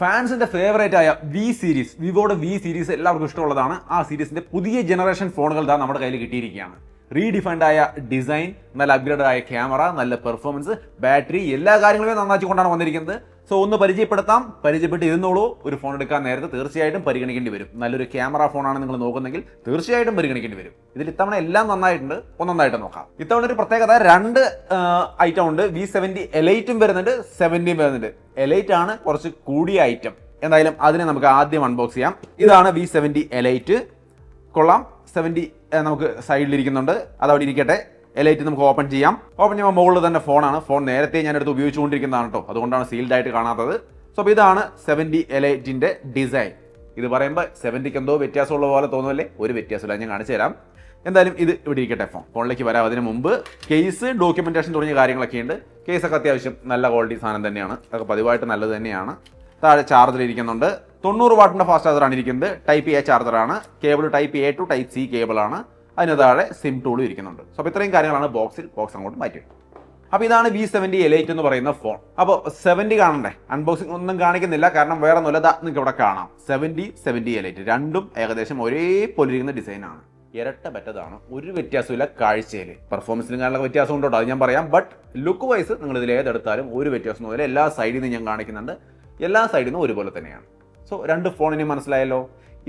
ഫാൻസിന്റെ favourite ആയ V series, വിവോയുടെ V series എല്ലാവർക്കും ഇഷ്ടമുള്ളതാണ്. ആ സീരീസിന്റെ പുതിയ ജനറേഷൻ ഫോണുകൾ ദാ നമ്മുടെ കയ്യിൽ കിട്ടിയിരിക്കുകയാണ്. റീഡിഫൈൻഡ് ആയ ഡിസൈൻ, നല്ല അപ്ഗ്രേഡ് ആയ ക്യാമറ, നല്ല പെർഫോമൻസ്, ബാറ്ററി, എല്ലാ കാര്യങ്ങളും നന്നാക്കിക്കൊണ്ടാണ് വന്നിരിക്കുന്നത്. സോ ഒന്ന് പരിചയപ്പെട്ട് ഇരുന്നോളൂ. ഒരു ഫോൺ എടുക്കാൻ നേരത്തെ തീർച്ചയായിട്ടും പരിഗണിക്കേണ്ടി വരും. നല്ലൊരു ക്യാമറ ഫോണാണ് നിങ്ങൾ നോക്കുന്നെങ്കിൽ തീർച്ചയായിട്ടും പരിഗണിക്കേണ്ടി വരും. ഇതിൽ ഇത്തവണ എല്ലാം നന്നായിട്ടുണ്ട്. ഒന്നൊന്നായിട്ട് നോക്കാം. ഇത്തവണ ഒരു പ്രത്യേകത, രണ്ട് ഐറ്റം ഉണ്ട്. V70 എലൈറ്റും വരുന്നുണ്ട്, 70 വരുന്നുണ്ട്. എലൈറ്റ് ആണ് കുറച്ച് കൂടിയ ഐറ്റം. എന്തായാലും അതിനെ നമുക്ക് ആദ്യം അൺബോക്സ് ചെയ്യാം. ഇതാണ് V70 എലൈറ്റ്. കൊള്ളാം. 70 നമുക്ക് സൈഡിലിരിക്കുന്നുണ്ട്, അതവിടെ ഇരിക്കട്ടെ. എലൈറ്റ് നമുക്ക് ഓപ്പൺ ചെയ്യാം. ഓപ്പൺ ചെയ്യുമ്പോൾ മുകളിൽ തന്നെ ഫോണാണ്. ഫോൺ നേരത്തെ ഞാൻ എടുത്ത് ഉപയോഗിച്ചുകൊണ്ടിരിക്കുന്നതാണ് കേട്ടോ, അതുകൊണ്ടാണ് സീൽഡ് ആയിട്ട് കാണാത്തത്. സോ അപ്പോൾ ഇതാണ് 70 എലൈറ്റിന്റെ ഡിസൈൻ. ഇത് പറയുമ്പോൾ 70ക്ക് എന്തോ വ്യത്യാസമുള്ള പോലെ തോന്നുമല്ലേ? ഒരു വ്യത്യാസമില്ല, ഞാൻ കാണിച്ചു തരാം. എന്തായാലും ഇത് ഇവിടെ ഇരിക്കട്ടെ. ഫോണിലേക്ക് വരാം. അതിന് മുമ്പ് കേസ്, ഡോക്യുമെന്റേഷൻ തുടങ്ങിയ കാര്യങ്ങളൊക്കെ ഉണ്ട്. കേസൊക്കെ അത്യാവശ്യം നല്ല ക്വാളിറ്റി സാധനം തന്നെയാണ്. അതൊക്കെ പതിവായിട്ട് നല്ലത് തന്നെയാണ്. താഴെ ചാർജർ ഇരിക്കുന്നുണ്ട്. 90 വാട്ടിന്റെ ഫാസ്റ്റ് ചാർജറാണ് ഇരിക്കുന്നത്. ടൈപ്പ് എ ചാർജറാണ്. Cable type A to type C കേബിളാണ്. അതിന് താഴെ സിം ടൂളും ഇരിക്കുന്നുണ്ട്. സോ അപ്പോൾ ഇത്രയും കാര്യങ്ങളാണ് ബോക്സ് അങ്ങോട്ട് മാറ്റി. അപ്പോൾ ഇതാണ് V70 എലൈറ്റ് എന്ന് പറയുന്ന ഫോൺ. അപ്പോൾ 70 കാണണ്ടേ? അൺബോക്സിംഗ് ഒന്നും കാണിക്കുന്നില്ല, കാരണം വേറെ ഒന്നുമില്ല. നിങ്ങൾക്ക് ഇവിടെ കാണാം 70 എലൈറ്റ്. രണ്ടും ഏകദേശം ഒരേപോലെ ഇരിക്കുന്ന ഡിസൈനാണ്. ഇരട്ട ബെറ്റതാണ്, ഒരു വ്യത്യാസമില്ല കാഴ്ചയിൽ. പെർഫോമൻസിനും കാര്യങ്ങളൊക്കെ വ്യത്യാസം ഉണ്ടോ, അത് ഞാൻ പറയാം. ബട്ട് ലുക്ക് വൈസ് നിങ്ങൾ ഇതിൽ ഏതെടുത്താലും ഒരു വ്യത്യാസം ഒന്നുമില്ല. എല്ലാ സൈഡിൽ നിന്നും ഞാൻ കാണിക്കുന്നുണ്ട്, എല്ലാ സൈഡിൽ നിന്നും ഒരുപോലെ തന്നെയാണ്. സോ രണ്ട് ഫോണിന് മനസ്സിലായല്ലോ.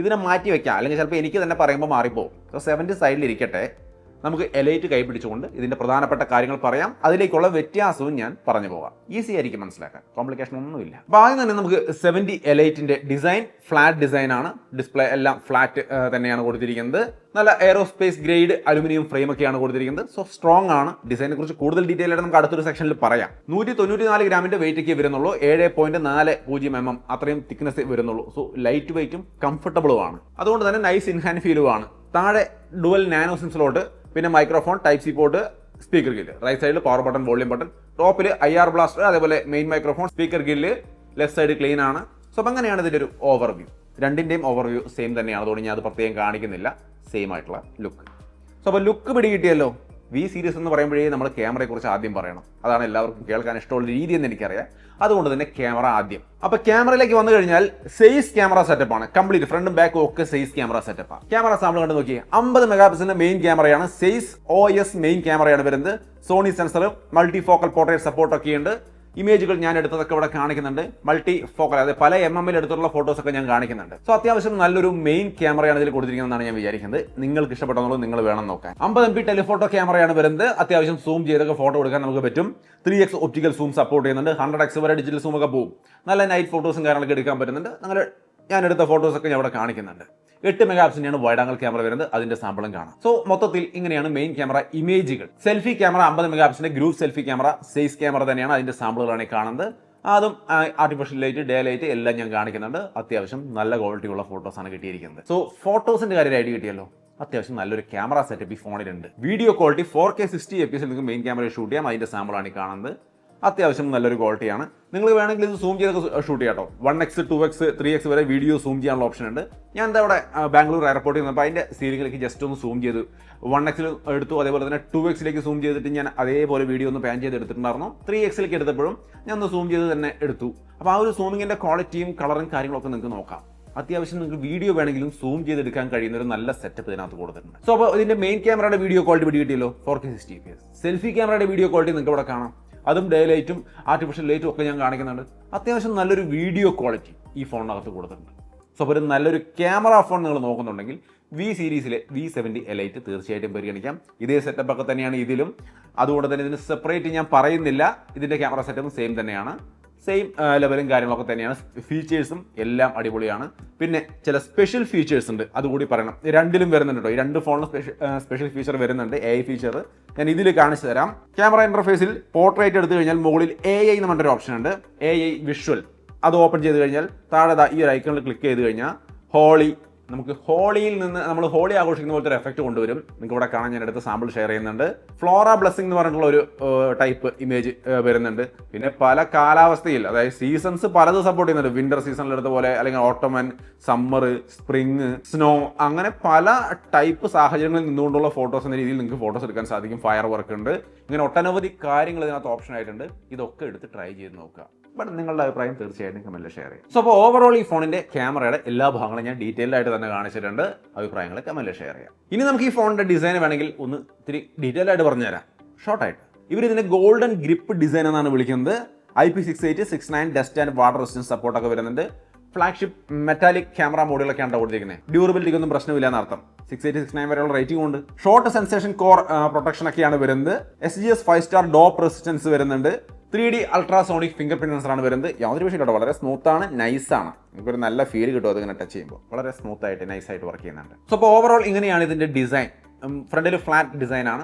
ഇതിനെ മാറ്റി വെക്കാം, അല്ലെങ്കിൽ ചിലപ്പോൾ എനിക്ക് തന്നെ പറയുമ്പോൾ മാറിപ്പോകും. സോ 70 സൈഡിലിരിക്കട്ടെ. നമുക്ക് എലൈറ്റ് കൈ പിടിച്ചുകൊണ്ട് ഇതിന്റെ പ്രധാനപ്പെട്ട കാര്യങ്ങൾ പറയാം. അതിലേക്കുള്ള വ്യത്യാസവും ഞാൻ പറഞ്ഞു പോകാം. ഈസി ആയിരിക്കും മനസ്സിലാക്കാൻ, കോംപ്ലിക്കേഷൻ ഒന്നുമില്ല. അപ്പോൾ ആദ്യം തന്നെ നമുക്ക് 70 എലൈറ്റിന്റെ ഡിസൈൻ ഫ്ലാറ്റ് ഡിസൈൻ ആണ്. ഡിസ്പ്ലേ എല്ലാം ഫ്ലാറ്റ് തന്നെയാണ് കൊടുത്തിരിക്കുന്നത്. നല്ല എയറോസ്പേസ് ഗ്രേഡ് അലുമിനിയം ഫ്രെയിം ഒക്കെയാണ് കൊടുത്തിരിക്കുന്നത്. സോ സ്ട്രോങ് ആണ്. ഡിസൈനെ കുറിച്ച് കൂടുതൽ ഡീറ്റെയിൽ ആയിട്ട് നമുക്ക് അടുത്തൊരു സെക്ഷനിൽ പറയാം. 194 ഗ്രാമിന്റെ വെയിറ്റ് ഒക്കെ വരുന്നുള്ളൂ. 7.40 mm അത്രയും തിക്നെസ് വരുന്നുള്ളൂ. സോ ലൈറ്റ് വെയിറ്റും കംഫർട്ടബിളും ആണ്. അതുകൊണ്ട് തന്നെ നൈസ് ഇൻ ഹാൻഡ് ഫീലും ആണ്. താഴെ ഡുവൽ നാനോ സിം സ്ലോട്ട്, പിന്നെ microphone, type C port, speaker grill. Right സൈഡിൽ പവർ ബട്ടൺ, വോളിയം ബട്ടൺ, ടോപ്പിൽ IR ബ്ലാസ്റ്റർ, അതേപോലെ main microphone, speaker grill, left side clean ആണ്. സോ അപ്പം അങ്ങനെയാണ് ഇതിൻ്റെ ഒരു ഓവർവ്യൂ. രണ്ടിൻ്റെയും ഓവർവ്യൂ സെയിം തന്നെയാണ്. അതുകൊണ്ട് ഞാൻ അത് പ്രത്യേകം കാണിക്കുന്നില്ല. സെയിം ആയിട്ടുള്ള ലുക്ക്. സോ അപ്പോൾ ലുക്ക് പിടികിട്ടിയല്ലോ. വി സീരീസ് എന്ന് പറയുമ്പോഴേ നമ്മൾ ക്യാമറയെക്കുറിച്ച് ആദ്യം പറയണം. അതാണ് എല്ലാവർക്കും കേൾക്കാൻ ഇഷ്ടമുള്ള രീതി എന്ന് എനിക്കറിയാം. അതുകൊണ്ട് തന്നെ ക്യാമറ ആദ്യം. അപ്പോൾ ക്യാമറയിലേക്ക് വന്നു കഴിഞ്ഞാൽ സെയ്സ് ക്യാമറ സെറ്റപ്പാണ്. കംപ്ലീറ്റ് ഫ്രണ്ടും ബാക്കും ഒക്കെ സെയ്സ് ക്യാമറ സെറ്റപ്പാണ്. ക്യാമറ സാമ്പിൾ കണ്ട് നോക്കിയേ. 50 മെഗാപിക്സലിന്റെ മെയിൻ ക്യാമറയാണ്. സെയ്സ് OS മെയിൻ ക്യാമറയാണ് വരുന്നത്. Sony sensor, multi focal portrait support ഒക്കെ ഉണ്ട്. ഇമേജുകൾ ഞാൻ എടുത്തതൊക്കെ ഇവിടെ കാണിക്കുന്നുണ്ട്. മൾട്ടി ഫോക്കൽ, അതായത് പല mm എടുത്തുള്ള ഫോട്ടോസ് ഒക്കെ ഞാൻ കാണിക്കുന്നുണ്ട്. സോ അത്യാവശ്യം നല്ലൊരു മെയിൻ ക്യാമറയാണ് ഇതിൽ കൊടുത്തിരിക്കുന്നതെന്നാണ് ഞാൻ വിചാരിക്കുന്നത്. നിങ്ങൾക്ക് ഇഷ്ടപ്പെട്ടെന്നുള്ളത് നിങ്ങൾ വേണം നോക്കാൻ. 50 MP ടെലിഫോട്ടോ ക്യാമറയാണ് വരുന്നത്. അത്യാവശ്യം സൂം ചെയ്തൊക്കെ ഫോട്ടോ എടുക്കാൻ നമുക്ക് പറ്റും. 3x ഒപ്റ്റിക്കൽ സൂം സപ്പോർട്ട് ചെയ്യുന്നുണ്ട്. 100x വരെ ഡിജിറ്റൽ സൂം ഒക്കെ പോകും. നല്ല നൈറ്റ് ഫോട്ടോസും കാര്യങ്ങളൊക്കെ എടുക്കാൻ പറ്റുന്നുണ്ട്. അങ്ങനെ ഞാൻ എടുത്ത ഫോട്ടോസൊക്കെ ഞാൻ ഇവിടെ കാണിക്കുന്നുണ്ട്. 8 മെഗാപിക്സലിന്റെയാണ് വൈഡ് ആംഗിൾ ക്യാമറ വരുന്നത്. അതിന്റെ സാമ്പിളും കാണാം. സോ മൊത്തത്തിൽ ഇങ്ങനെയാണ് മെയിൻ ക്യാമറ ഇമേജുകൾ. സെൽഫി ക്യാമറ 50 മെഗാപിക്സലിന്റെ ഗ്രൂപ്പ് സെൽഫി ക്യാമറ സെയ്സ് ക്യാമറ തന്നെയാണ്. അതിന്റെ സാമ്പിളുകളാണ് ഈ കാണുന്നത്. അതും ആർട്ടിഫിഷ്യൽ ലൈറ്റ്, ഡേ ലൈറ്റ് എല്ലാം ഞാൻ കാണിക്കുന്നുണ്ട്. അത്യാവശ്യം നല്ല ക്വാളിറ്റി ഉള്ള ഫോട്ടോസാണ് കിട്ടിയിരിക്കുന്നത്. സോ ഫോട്ടോസിന്റെ കാര്യം ഐഡിയ കിട്ടിയല്ലോ. അത്യാവശ്യം നല്ലൊരു ക്യാമറ സെറ്റപ്പ് ഈ ഫോണിലുണ്ട്. വീഡിയോ ക്വാളിറ്റി 4K 60 fps നിങ്ങൾക്ക് മെയിൻ ക്യാമറ ഷൂട്ട് ചെയ്യാം. അതിന്റെ സാമ്പിളാണ് ഈ കാണുന്നത്. അത്യാവശ്യം നല്ലൊരു ക്വാളിറ്റിയാണ്. നിങ്ങൾ വേണമെങ്കിൽ ഇത് സൂം ചെയ്തൊക്കെ ഷൂട്ട് ചെയ്യാം കേട്ടോ. 1x 2x 3x വരെ വീഡിയോ സൂം ചെയ്യാനുള്ള ഓപ്ഷൻ ഉണ്ട്. ഞാൻ എന്താ ഇവിടെ ബാംഗ്ലൂർ എയർപോർട്ടിൽ നിന്നപ്പോൾ അതിൻ്റെ സീലിംഗിലേക്ക് ജസ്റ്റ് ഒന്ന് സൂം ചെയ്തു. 1x എടുത്തു. അതേപോലെ തന്നെ 2x സൂം ചെയ്തിട്ട് ഞാൻ അതേപോലെ വീഡിയോ ഒന്ന് പാൻ ചെയ്ത് എടുത്തിട്ടുണ്ടായിരുന്നു. 3x എടുത്തപ്പോഴും ഞാൻ ഒന്ന് സൂം ചെയ്ത് തന്നെ എടുത്തു. അപ്പോൾ ആ ഒരു സൂമിങ്ങിൻ്റെ ക്വാളിറ്റിയും കളറും കാര്യങ്ങളൊക്കെ നിങ്ങൾക്ക് നോക്കാം. അത്യാവശ്യം നിങ്ങൾക്ക് വീഡിയോ വേണമെങ്കിലും സൂം ചെയ്തെടുക്കാൻ കഴിയുന്ന ഒരു നല്ല സെറ്റപ്പ് ഇതിനകത്ത് കൊടുത്തിട്ടുണ്ട്. സോ അപ്പോൾ ഇതിൻ്റെ മെയിൻ ക്യാമറയുടെ വീഡിയോ ക്വാളിറ്റി പിടികിട്ടിയല്ലോ. 4K 60 fps. സെൽഫി ക്യാമറയുടെ വീഡിയോ ക്വാളിറ്റി നിങ്ങൾക്ക് ഇവിടെ കാണാം. അതും ഡേ ലൈറ്റും ആർട്ടിഫിഷ്യൽ ലൈറ്റും ഒക്കെ ഞാൻ കാണിക്കുന്നുണ്ട്. അത്യാവശ്യം നല്ലൊരു വീഡിയോ ക്വാളിറ്റി ഈ ഫോണിനകത്ത് കൊടുത്തിട്ടുണ്ട്. സോ അപ്പോൾ ഒരു നല്ലൊരു ക്യാമറ ഫോൺ നിങ്ങൾ നോക്കുന്നുണ്ടെങ്കിൽ വി സീരീസിലെ V70 എലൈറ്റ് തീർച്ചയായിട്ടും പരിഗണിക്കാം. ഇതേ സെറ്റപ്പ് ഒക്കെ തന്നെയാണ് ഇതിലും. അതുകൊണ്ട് തന്നെ ഇതിന് സെപ്പറേറ്റ് ഞാൻ പറയുന്നില്ല. ഇതിൻ്റെ ക്യാമറ സെറ്റപ്പും സെയിം തന്നെയാണ്. സെയിം ലെവലും കാര്യങ്ങളൊക്കെ തന്നെയാണ്. ഫീച്ചേഴ്സും എല്ലാം അടിപൊളിയാണ്. പിന്നെ ചില സ്പെഷ്യൽ ഫീച്ചേഴ്സ് ഉണ്ട്, അതുകൂടി പറയണം. രണ്ടിലും വരുന്നുണ്ട് കേട്ടോ. ഈ രണ്ട് ഫോണിലും സ്പെഷ്യൽ ഫീച്ചർ വരുന്നുണ്ട്. AI ഫീച്ചർ ഞാൻ ഇതിൽ കാണിച്ചു തരാം. ക്യാമറ ഇന്റർഫേസിൽ പോർട്രേറ്റ് എടുത്തു കഴിഞ്ഞാൽ മുകളിൽ AI എന്ന് പറഞ്ഞൊരു ഓപ്ഷൻ ഉണ്ട്. AI visual. അത് ഓപ്പൺ ചെയ്ത് കഴിഞ്ഞാൽ താഴെ ഈ ഒരു ഐക്കണിൽ ക്ലിക്ക് ചെയ്ത് കഴിഞ്ഞാൽ ഹോളി, നമുക്ക് ഹോളിയിൽ നിന്ന് നമ്മൾ ഹോളി ആഘോഷിക്കുന്ന പോലത്തെ ഒരു എഫക്റ്റ് കൊണ്ടുവരും. നിങ്ങൾക്ക് ഇവിടെ കാണാൻ ഞാൻ എടുത്ത സാമ്പിൾ ഷെയർ ചെയ്യുന്നുണ്ട്. ഫ്ലോറ ബ്ലെസ്സിംഗ് എന്ന് പറഞ്ഞിട്ടുള്ള ഒരു ടൈപ്പ് ഇമേജ് വരുന്നുണ്ട്. പിന്നെ പല കാലാവസ്ഥയിൽ, അതായത് സീസൺസ് പലത് സപ്പോർട്ട് ചെയ്യുന്നുണ്ട്. വിന്റർ സീസണിൽ എടുത്ത പോലെ, അല്ലെങ്കിൽ ഓട്ടോമൻ, സമ്മർ, സ്പ്രിങ്, സ്നോ, അങ്ങനെ പല ടൈപ്പ് സാഹചര്യങ്ങളിൽ നിന്നുകൊണ്ടുള്ള ഫോട്ടോസ് എന്ന രീതിയിൽ നിങ്ങൾക്ക് ഫോട്ടോസ് എടുക്കാൻ സാധിക്കും. ഫയർ വർക്ക് ഉണ്ട്. ഇങ്ങനെ ഒട്ടനവധി കാര്യങ്ങൾ ഇതിനകത്ത് ഓപ്ഷൻ ആയിട്ടുണ്ട്. ഇതൊക്കെ എടുത്ത് ട്രൈ ചെയ്ത് നോക്കുക. ബട്ട് നിങ്ങളുടെ അഭിപ്രായം തീർച്ചയായിട്ടും കമൻറ്റിൽ ഷെയർ ചെയ്യും. സോ അപ്പോൾ ഓവറോൾ ഈ ഫോണിൻ്റെ ക്യാമറയുടെ എല്ലാ ഭാഗങ്ങളും ഞാൻ ഡീറ്റെയിൽഡ് ആയിട്ട് തന്നെ കാണിച്ചിട്ടുണ്ട്. അഭിപ്രായങ്ങൾ കമൻറ്റിൽ ഷെയർ ചെയ്യാം. ഇനി നമുക്ക് ഈ ഫോണിൻ്റെ ഡിസൈൻ വേണമെങ്കിൽ ഒന്ന് ഇത്തിരി ഡീറ്റെയിൽഡ് ആയിട്ട് പറഞ്ഞുതരാം, ഷോർട്ടായിട്ട്. ഇവരിതിനെ ഗോൾഡൻ ഗ്രിപ്പ് ഡിസൈൻ എന്നാണ് വിളിക്കുന്നത്. IP68, 69 dust and water resistance സപ്പോർട്ടൊക്കെ വരുന്നുണ്ട്. ഫ്ലാഗ്ഷിപ്പ് മെറ്റാലിക് ക്യാമറ മോഡുകളൊക്കെയാണ് കൊടുത്തിരിക്കുന്നത്. ഡ്യൂറബിലിറ്റിക്ക് ഒന്നും പ്രശ്നമില്ല എന്നർത്ഥം. 680, 69 വരെയുള്ള റേറ്റിംഗ് ഉണ്ട്. ഷോർട്ട് സെൻസേഷൻ കോർ പ്രൊട്ടക്ഷൻ ഒക്കെയാണ് വരുന്നത്. SGS 5-star ഡോപ്പ് റെസിസ്റ്റൻസ് വരുന്നുണ്ട്. 3D അൾട്രാസോണിക് ഫിംഗർ പ്രിന്റ് സെൻസറാണ് വരുന്നത്. യാതൊരു വിഷയമില്ല, വളരെ സ്മൂത്താണ്, നൈസാണ്. നമുക്കൊരു നല്ല ഫീൽ കിട്ടും അതിങ്ങനെ ടച്ച് ചെയ്യുമ്പോൾ. വളരെ സ്മൂത്തായിട്ട് നൈസായിട്ട് വർക്ക് ചെയ്യുന്നുണ്ട്. സോ അപ്പോൾ ഓവറോൾ ഇങ്ങനെയാണ് ഇതിന്റെ ഡിസൈൻ. ഫ്രണ്ടിൽ ഫ്ലാറ്റ് ഡിസൈനാണ്,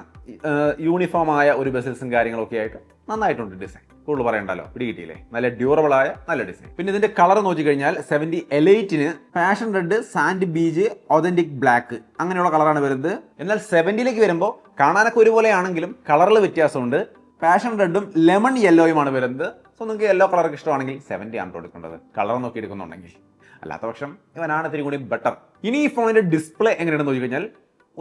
യൂണിഫോം ആയ ഒരു ബെസൽസും കാര്യങ്ങളൊക്കെ ആയിട്ട് നന്നായിട്ടുണ്ട് ഡിസൈൻ. കൂടുതൽ പറയണ്ടല്ലോ, പിടികിട്ടിയില്ലേ? നല്ല ഡ്യൂറബിൾ ആയ നല്ല ഡിസൈൻ. പിന്നെ ഇതിന്റെ കളർ നോക്കി കഴിഞ്ഞാൽ 70 Eliteന് passion red, sand beige, authentic black അങ്ങനെയുള്ള കളറാണ് വരുന്നത്. എന്നാൽ 70ലേക്ക് വരുമ്പോൾ കാണാനൊക്കെ ഒരുപോലെ ആണെങ്കിലും കളറിൽ വ്യത്യാസമുണ്ട്. പാഷൻ റെഡും ലെമൺ യെല്ലോയുമാണ് വരുന്നത്. സോ നിങ്ങൾക്ക് യെല്ലോ കളറൊക്കെ ഇഷ്ടമാണെങ്കിൽ 70 ആണ് കൊടുക്കേണ്ടത്, കളർ നോക്കി എടുക്കുന്നുണ്ടെങ്കിൽ. അല്ലാത്ത പക്ഷം ഇവനാണ് ഇത്തിരി കൂടി ബെറ്റർ. ഇനി ഈ ഫോണിന്റെ ഡിസ്പ്ലേ എങ്ങനെയാണെന്ന് നോക്കി കഴിഞ്ഞാൽ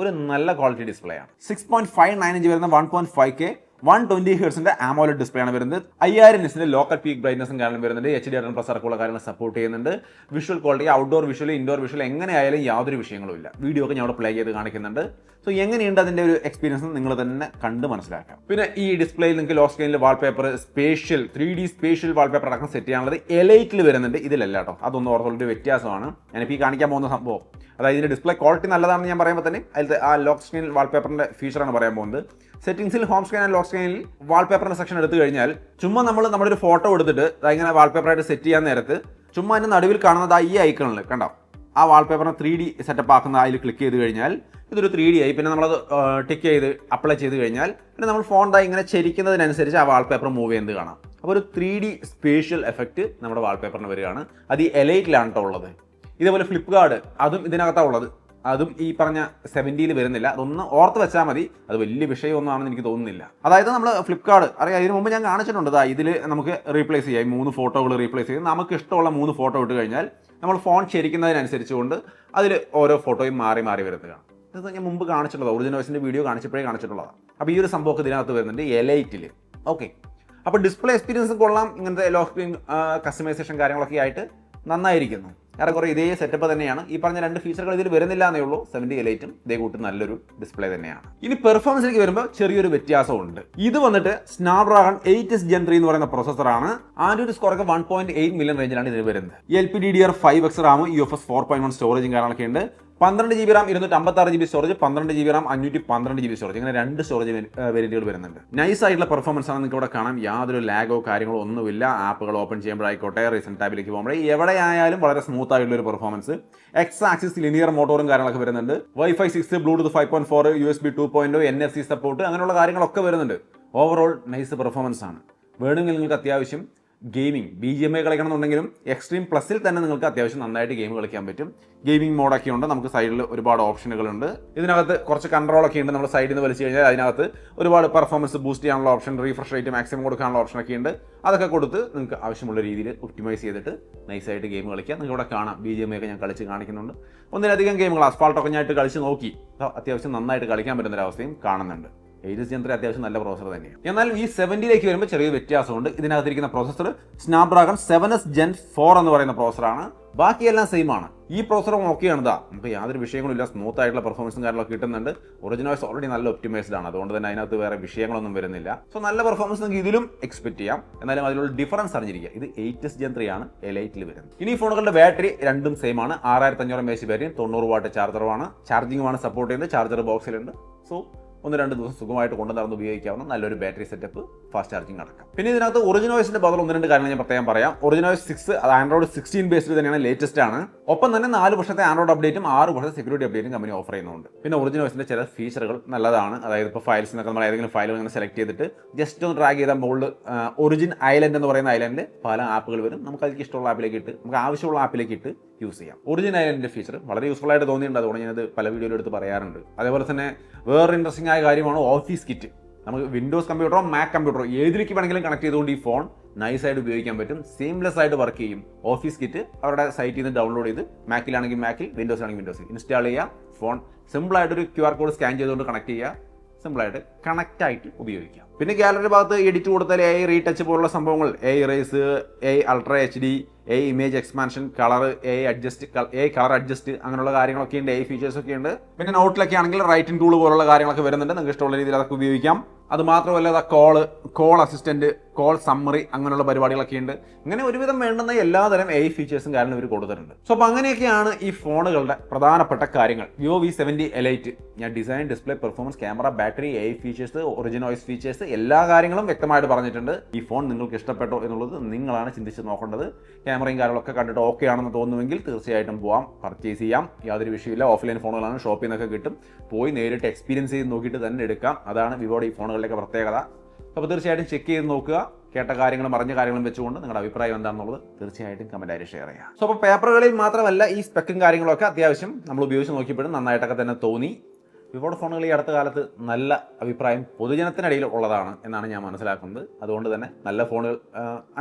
ഒരു നല്ല ക്വാളിറ്റി ഡിസ്പ്ലേ ആണ്. 6.59 ഇഞ്ച് വരുന്ന 1.5K 120 ഹെർട്സിന്റെ AMOLED ഡിസ്പ്ലേ ആണ് വരുന്നത്. 5000 നിറ്റ്സിന്റെ ലോക്കൽ പീക്ക് ബ്രൈറ്റ്നസും കാരണം വരുന്നുണ്ട്. HDR+ അടക്കമുള്ള കാര്യങ്ങൾ സപ്പോർട്ട് ചെയ്യുന്നുണ്ട്. Visual quality outdoor visual, indoor visual എങ്ങനെയായാലും യാതൊരു വിഷയങ്ങളും ഇല്ല. വീഡിയോ ഒക്കെ ഞാൻ അവിടെ പ്ലേ ചെയ്ത് കാണിക്കുന്നുണ്ട്. സോ എങ്ങനെയുണ്ട് അതിന്റെ ഒരു എക്സ്പീരിയൻസ് നിങ്ങൾ തന്നെ കണ്ട് മനസ്സിലാക്കാം. പിന്നെ ഈ ഡിസ്പ്ലേയിൽ നിങ്ങൾക്ക് ലോക്ക് സ്ക്രീനിൽ wallpaper, spatial 3D spatial wallpaper അടക്കം സെറ്റ് ചെയ്യാനുള്ളത് എലൈറ്റിൽ വരുന്നുണ്ട്. ഇതിലല്ല കേട്ടോ, അതൊന്നും ഓർത്തുള്ളൊരു വ്യത്യാസമാണ്. ഞാനിപ്പോൾ ഈ കാണിക്കാൻ പോകുന്ന സംഭവം, അതായത് ഇതിന്റെ ഡിസ്പ്ലേ ക്വാളിറ്റി നല്ലതാണെന്ന് ഞാൻ പറയുമ്പോൾ തന്നെ അതിലത്തെ ആ ലോക്ക് സ്ക്രീൻ വാൾപേപ്പറിന്റെ ഫീച്ചറാണ് പറയാൻ പോകുന്നത്. സെറ്റിംഗ്സിൽ ഹോം സ്ക്രീൻ ആൻഡ് ലോക്ക് സ്ക്രീനിൽ വാൾപേപ്പറിന്റെ സെക്ഷൻ എടുത്തു കഴിഞ്ഞാൽ ചുമ്മാ നമ്മുടെ ഒരു ഫോട്ടോ എടുത്തിട്ട് ഇങ്ങനെ വാൾപേപ്പറായിട്ട് സെറ്റ് ചെയ്യാൻ നേരത്ത് ചുമ്മാ അതിന്റെ നടുവിൽ കാണുന്നത് ഈ ഐക്കണിൽ കണ്ടോ, ആ വാൾപേപ്പറിനെ 3D സെറ്റപ്പ് ആക്കുന്ന അതിൽ ക്ലിക്ക് ചെയ്ത് കഴിഞ്ഞാൽ ഇതൊരു 3D ആയി. പിന്നെ നമ്മളത് ടിക്ക് ചെയ്ത് അപ്ലൈ ചെയ്ത് കഴിഞ്ഞാൽ പിന്നെ നമ്മൾ ഫോൺ ഇങ്ങനെ ചരിക്കുന്നതിനനുസരിച്ച് ആ വാൾപേപ്പർ മൂവ് ചെയ്യുന്നത് കാണാം. അപ്പോൾ ഒരു 3D സ്പേഷ്യൽ എഫക്റ്റ് നമ്മുടെ വാൾപേപ്പറിന് വരികയാണ്. അത് ഈ എലൈറ്റിലാണ് കേട്ടോ ഉള്ളത്. ഇതേപോലെ ഫ്ലിപ്കാർട്ട് അതും ഇതിനകത്താണ് ഉള്ളത്. അതും ഈ പറഞ്ഞ 70യിൽ വരുന്നില്ല. അതൊന്ന് ഓർത്ത് വെച്ചാൽ മതി, അത് വലിയ വിഷയമൊന്നുമാണെന്ന് എനിക്ക് തോന്നുന്നില്ല. അതായത് നമ്മൾ ഫ്ലിപ്കാർട്ട് അറിയാം, ഇതിന് മുമ്പ് ഞാൻ കാണിച്ചിട്ടുണ്ട്. ഇതിൽ നമുക്ക് റീപ്ലേസ് ചെയ്യാം, 3 ഫോട്ടോകൾ റീപ്ലേസ് ചെയ്ത് നമുക്ക് ഇഷ്ടമുള്ള 3 ഫോട്ടോ ഇട്ട് കഴിഞ്ഞാൽ നമ്മൾ ഫോൺ ചരിക്കുന്നതിനനുസരിച്ചുകൊണ്ട് അതിൽ ഓരോ ഫോട്ടോയും മാറി മാറി വരുന്നതാണ്. ഇത് ഞാൻ മുമ്പ് കാണിച്ചിട്ടുള്ളത്, ഒറിജിനൽ വോയിസിൻ്റെ വീഡിയോ കാണിച്ചപ്പോഴേ കാണിച്ചിട്ടുള്ളതാണ്. അപ്പോൾ ഈ ഒരു സംഭവമൊക്കെ ഇതിനകത്ത് വരുന്നുണ്ട് എലൈറ്റിൽ. ഓക്കെ, അപ്പോൾ ഡിസ്പ്ലേ എക്സ്പീരിയൻസ് കൊള്ളാം. ഇങ്ങനത്തെ ലോക്ക് സ്ക്രീൻ കസ്റ്റമൈസേഷൻ കാര്യങ്ങളൊക്കെ ആയിട്ട് നന്നായിരിക്കുന്നു. ഏറെക്കുറെ ഇതേ സെറ്റപ്പ് തന്നെയാണ്. ഈ പറഞ്ഞ 2 ഫീച്ചറുകൾ ഇതിൽ വരുന്നില്ല എന്നേ ഉള്ളൂ. 70 Eliteഉം ഇതേ കൂട്ട് നല്ലൊരു ഡിസ്പ്ലേ തന്നെയാണ്. ഇനി പെർഫോമൻസിലേക്ക് വരുമ്പോൾ ചെറിയൊരു വ്യത്യാസമുണ്ട്. ഇത് വന്നിട്ട് സ്നാപ്ഡ്രാഗൺ 8s Gen 3 എന്ന് പറയുന്ന പ്രോസസ്സറാണ്. ആൻഡ്രോയിഡ് സ്കോറൊക്കെ 1.8 മില്യൺ റേഞ്ചിലാണ് ഇതിൽ വരുന്നത്. LPDDR5X റാം, UFS 4.1 സ്റ്റോറേജും കാര്യങ്ങളൊക്കെ ഉണ്ട്. 12 GB Ram, 256 GB storage, 12 GB Ram, 512 GB storage, ഇങ്ങനെ 2 സ്റ്റോറേജ് വേരിയന്റുകൾ വരുന്നുണ്ട്. നൈസ് ആയിട്ടുള്ള പെർഫോമൻസ് ആണ് നിങ്ങൾക്ക് ഇവിടെ കാണാം. യാതൊരു ലാഗോ കാര്യങ്ങളോ ഒന്നുമില്ല. ആപ്പുകൾ ഓപ്പൺ ചെയ്യുമ്പോഴായിക്കോട്ടെ, റീസെന്റ് ടാബിലേക്ക് പോകുമ്പോഴേ എവിടെയായാലും വളരെ സ്മൂത്ത് ആയിട്ടുള്ള ഒരു പെർഫോമൻസ്. എക്സ് ആക്സിസ് ലിനിയർ മോട്ടോറും കാര്യങ്ങളൊക്കെ വരുന്നുണ്ട്. Wi-Fi 6, Bluetooth 5.4, USB 2.0, NFC support അങ്ങനെയുള്ള കാര്യങ്ങളൊക്കെ വരുന്നുണ്ട്. ഓവറോൾ നൈസ് പെർഫോമൻസ് ആണ്. വേണമെങ്കിൽ നിങ്ങൾക്ക് അത്യാവശ്യം ഗെയിമിംഗ് BGMI കളിക്കണമെന്നുണ്ടെങ്കിലും എക്സ്ട്രീം പ്ലസിൽ തന്നെ നിങ്ങൾക്ക് അത്യാവശ്യം നന്നായിട്ട് ഗെയിം കളിക്കാൻ പറ്റും. ഗെയിമിംഗ് മോഡൊക്കെ ഉണ്ട്. നമുക്ക് സൈഡിൽ ഒരുപാട് ഓപ്ഷനുകളുണ്ട്. ഇതിനകത്ത് കുറച്ച് കൺട്രോളൊക്കെ ഉണ്ട്. നമ്മൾ സൈഡിൽ നിന്ന് വലിച്ചു കഴിഞ്ഞാൽ അതിനകത്ത് ഒരുപാട് പെർഫോമൻസ് ബൂസ്റ്റ് ചെയ്യാനുള്ള ഓപ്ഷൻ, റീഫ്രഷ് റേറ്റ് മാക്സിമം കൊടുക്കാനുള്ള ഓപ്ഷനൊക്കെ ഉണ്ട്. അതൊക്കെ കൊടുത്ത് നിങ്ങൾക്ക് ആവശ്യമുള്ള രീതിയിൽ ഒപ്റ്റിമൈസ് ചെയ്തിട്ട് നൈസായിട്ട് ഗെയിം കളിക്കാം. നിങ്ങൾക്ക് ഇവിടെ കാണാം BGMI ഒക്കെ ഞാൻ കളിച്ച് കാണിക്കുന്നുണ്ട്. ഒന്നിലധികം ഗെയിമുകൾ അസ്ഫാൾട്ടൊക്കെ ഞാനായിട്ട് കളിച്ച് നോക്കി. അത്യാവശ്യം നന്നായിട്ട് കളിക്കാൻ പറ്റുന്നൊരവസ്ഥയും കാണുന്നുണ്ട്. 8s Gen 3 അത്യാവശ്യം നല്ല പ്രോസസർ തന്നെയാണ്. എന്നാൽ ഈ 70ലേക്ക് വരുമ്പോൾ ചെറിയൊരു വ്യത്യാസമുണ്ട്. ഇതിനകത്തിരിക്കുന്ന പ്രോസസർ സ്നാപ്ഡ്രാഗൺ 7s Gen 4 എന്ന് പറയുന്ന പ്രോസറാണ്. ബാക്കിയെല്ലാം സെയിം ആണ്. ഈ പ്രോസറും ഓക്കെയാണ്. നമുക്ക് യാതൊരു വിഷയങ്ങളില്ല. സ്മൂത്ത് ആയിട്ടുള്ള പെർഫോമൻസും കാര്യങ്ങളൊക്കെ കിട്ടുന്നുണ്ട്. ഒറിജിനൽ ഓൾറെഡി നല്ല ഒപ്റ്റിമൈസ്ഡ് ആണ്. അതുകൊണ്ട് തന്നെ അതിനകത്ത് വേറെ വിഷയങ്ങളൊന്നും വരുന്നില്ല. സോ നല്ല പെർഫോമൻസ് നിങ്ങൾക്ക് ഇതിലും എക്സ്പെക്ട് ചെയ്യാം. എന്നാലും അതിലുള്ള ഡിഫറൻസ് അറിഞ്ഞിരിക്കുക. ഇത് 8s Gen 3 ആണ് എലൈറ്റിൽ വരുന്നത്. ഇനി ഈ ഫോണുകളുടെ ബാറ്ററി രണ്ടും സെയിം ആണ്. 6500 mAh ബാറ്ററിയും 90 വാട്ട് ചാർജറുമാണ്. ചാർജിങ്ങുമാണ് സപ്പോർട്ട് ചെയ്യുന്നത്. ചാർജർ ബോക്സിലുണ്ട്. സോ 1-2 ദിവസം സുഖമായിട്ട് കൊണ്ടു നടന്ന് ഉപയോഗിക്കാവുന്ന നല്ലൊരു ബാറ്ററി സെറ്റപ്പ്, ഫാസ്റ്റ് ചാർജിങ് അടക്കം. പിന്നെ ഇതിനകത്ത് ഒറിജിനൽ വോയിസിന്റെ ബദൽ 1-2 കാര്യങ്ങൾ ഞാൻ പ്രത്യേകം പറയാം. ഒറിജിനൽ വോയിസ് 6 അത് ആൻഡ്രോയിഡ് 16 ബേസ്ഡ് തന്നെയാണ്, ലേറ്റസ്റ്റ് ആണ്. ഒപ്പം തന്നെ 4 വർഷത്തെ ആൻഡ്രോയിഡ് അപ്ഡേറ്റും 6 വർഷത്തെ സെക്യൂരിറ്റി അപ്ഡേറ്റും കമ്പനി ഓഫർ ചെയ്യുന്നുണ്ട്. പിന്നെ ഒറിജിനൽ വോയിസിന്റെ ചില ഫീച്ചറുകൾ നല്ലതാണ്. അതായത് ഇപ്പോൾ ഫയൽസ് എന്നൊക്കെ നമ്മൾ ഏതെങ്കിലും ഫയലുകൾ ഇങ്ങനെ സെലക്ട് ചെയ്തിട്ട് ജസ്റ്റ് ഒന്ന് ഡ്രാഗ് ചെയ്താൽ മുകളിൽ ഒറിജിൻ ഐലൻഡ് എന്ന് പറയുന്ന ഐലൻഡിൽ പല ആപ്പുകൾ വരും. നമുക്ക് അതിലേക്ക് ഇഷ്ടമുള്ള ആപ്പിലേക്ക് ഇട്ട് നമുക്ക് ആവശ്യമുള്ള ആപ്പിലേക്ക് ഇട്ട് യൂസ് ചെയ്യാം. ഒറിജിൻ ഐലൻഡിന്റെ ഫീച്ചർ വളരെ യൂസ്ഫുൾ ആയിട്ട് തോന്നിയിട്ടുണ്ട്. അതുകൊണ്ട് ഞാനത് പല വീഡിയോയിൽ എടുത്ത് പറയാറുണ്ട്. അതേപോലെ തന്നെ വേറെ ഇൻട്രസ്റ്റിംഗ് ആയ കാര്യമാണ് ഓഫീസ് കിറ്റ്. നമുക്ക് വിൻഡോസ് കമ്പ്യൂട്ടറോ മാക് കമ്പ്യൂട്ടറോ ഏതിലേക്ക് വേണമെങ്കിലും കണക്ട് ചെയ്തുകൊണ്ട് ഈ ഫോൺ നൈസായിട്ട് ഉപയോഗിക്കാൻ പറ്റും. സീംലെസ് ആയിട്ട് വർക്ക് ചെയ്യും. ഓഫീസ് കിറ്റ് അവരുടെ സൈറ്റിൽ നിന്ന് ഡൗൺലോഡ് ചെയ്ത് മാക്കിലാണെങ്കിൽ മാക്കിൽ, വിൻഡോസ് ആണെങ്കിൽ വിൻഡോസിൽ ഇൻസ്റ്റാൾ ചെയ്യുക. ഫോൺ സിമ്പിളായിട്ടൊരു QR കോഡ് സ്കാൻ ചെയ്തുകൊണ്ട് കണക്ട് ചെയ്യുക. സിമ്പിളായിട്ട് കണക്റ്റ് ആയിട്ട് ഉപയോഗിക്കാം. പിന്നെ ഗാലറി ഭാഗത്ത് എഡിറ്റ് കൊടുത്താൽ AI റീടച്ച് പോലുള്ള സംഭവങ്ങൾ, AI erase, AI ultra HD, AI image expansion, colour, AI colour adjust, അങ്ങനെയുള്ള കാര്യങ്ങളൊക്കെ ഉണ്ട്, AI ഫീച്ചേഴ്സ് ഒക്കെ ഉണ്ട്. പിന്നെ നോട്ടിലൊക്കെ ആണെങ്കിൽ റൈറ്റിംഗ് ടൂൾ പോലുള്ള കാര്യങ്ങളൊക്കെ വരുന്നുണ്ട്. നിങ്ങൾക്ക് ഇഷ്ടമുള്ള രീതിയിൽ അതൊക്കെ ഉപയോഗിക്കാം. അത് മാത്രമല്ല കോൾ അസിസ്റ്റന്റ്, കോൾ സമ്മറി, അങ്ങനെയുള്ള പരിപാടികളൊക്കെ ഉണ്ട്. ഇങ്ങനെ ഒരുവിധം വേണ്ടുന്ന എല്ലാതരം AI ഫീച്ചേഴ്സും കാരണം ഇവർ കൊടുത്തിട്ടുണ്ട്. സോ അപ്പോൾ അങ്ങനെയൊക്കെയാണ് ഈ ഫോണുകളുടെ പ്രധാനപ്പെട്ട കാര്യങ്ങൾ. Vivo V70 Elite ഞാൻ design, display, performance, camera, battery, AI features, original voice features, എല്ലാ കാര്യങ്ങളും വ്യക്തമായിട്ട് പറഞ്ഞിട്ടുണ്ട്. ഈ ഫോൺ നിങ്ങൾക്ക് ഇഷ്ടപ്പെട്ടോ എന്നുള്ളത് നിങ്ങളാണ് ചിന്തിച്ച് നോക്കേണ്ടത്. ക്യാമറയും കാര്യങ്ങളൊക്കെ കണ്ടിട്ട് ഓക്കെ ആണെന്ന് തോന്നുമെങ്കിൽ തീർച്ചയായിട്ടും പോവാം, പർച്ചേസ് ചെയ്യാം, യാതൊരു വിഷയമില്ല. ഓഫ്ലൈൻ ഫോണുകളാണ്, ഷോപ്പിൽ നിന്നൊക്കെ കിട്ടും. പോയി നേരിട്ട് എക്സ്പീരിയൻസ് ചെയ്ത് നോക്കിയിട്ട് തന്നെ എടുക്കാം. അതാണ് വിവോയുടെ ഈ ഫോണുകളുടെയൊക്കെ പ്രത്യേകത. അപ്പോൾ തീർച്ചയായിട്ടും ചെക്ക് ചെയ്ത് നോക്കുക. കേട്ട കാര്യങ്ങളും അറിഞ്ഞ കാര്യങ്ങളും വെച്ചുകൊണ്ട് നിങ്ങളുടെ അഭിപ്രായം എന്താണെന്നുള്ളത് തീർച്ചയായിട്ടും കമൻറ്റായിട്ട് ഷെയർ ചെയ്യാം. സോ അപ്പോൾ പേപ്പറുകളിൽ മാത്രമല്ല ഈ സ്പെക്കും കാര്യങ്ങളൊക്കെ അത്യാവശ്യം നമ്മൾ ഉപയോഗിച്ച് നോക്കിയപ്പോഴും നന്നായിട്ടൊക്കെ തന്നെ തോന്നി. വിവോയുടെ ഫോണുകൾ ഈ അടുത്ത കാലത്ത് നല്ല അഭിപ്രായം പൊതുജനത്തിനിടയിൽ ഉള്ളതാണ് എന്നാണ് ഞാൻ മനസ്സിലാക്കുന്നത്. അതുകൊണ്ട് തന്നെ നല്ല ഫോണുകൾ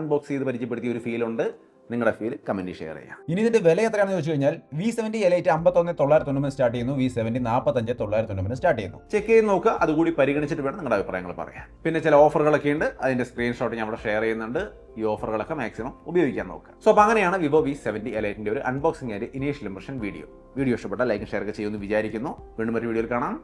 അൺബോക്സ് ചെയ്ത് പരിചയപ്പെടുത്തിയ ഒരു ഫീലുണ്ട്. നിങ്ങളുടെ ഫീൽ കമൻറ്റ് ഷെയർ ചെയ്യാം. ഇനി ഇതിന്റെ വില എത്രയാണെന്ന് ചോദിച്ചു കഴിഞ്ഞാൽ V70 Elite 51,990 സ്റ്റാർട്ട് ചെയ്യുന്നു, V70 45,990 സ്റ്റാർട്ട് ചെയ്യുന്നു. ചെക്ക് ചെയ്ത് നോക്കുക, അതുകൂടി പരിഗണിച്ചിട്ട് വേണം നിങ്ങളുടെ അഭിപ്രായങ്ങൾ പറയാൻ. പിന്നെ ചില ഓഫറുകളൊക്കെ ഉണ്ട്, അതിന്റെ സ്ക്രീൻഷോട്ട് ഞാൻ ഇവിടെ ഷെയർ ചെയ്യുന്നുണ്ട്. ഈ ഓഫറുകളൊക്കെ മാക്സിമം ഉപയോഗിക്കാൻ നോക്കുക. സോ അപ്പോൾ അങ്ങനെയാണ് Vivo V70 Eliteന്റെ ഒരു അൺബോക്സിംഗ് ആയിട്ട് ഇനീഷ്യൽ ഇംപ്രഷൻ വീഡിയോ ഇഷ്ടപ്പെട്ട ലൈക്ക് ഷെയർ ഒക്കെ ചെയ്യുമെന്ന് വിചാരിക്കുന്നു. വീണ്ടും ഒരു വീഡിയോയിൽ കാണാം.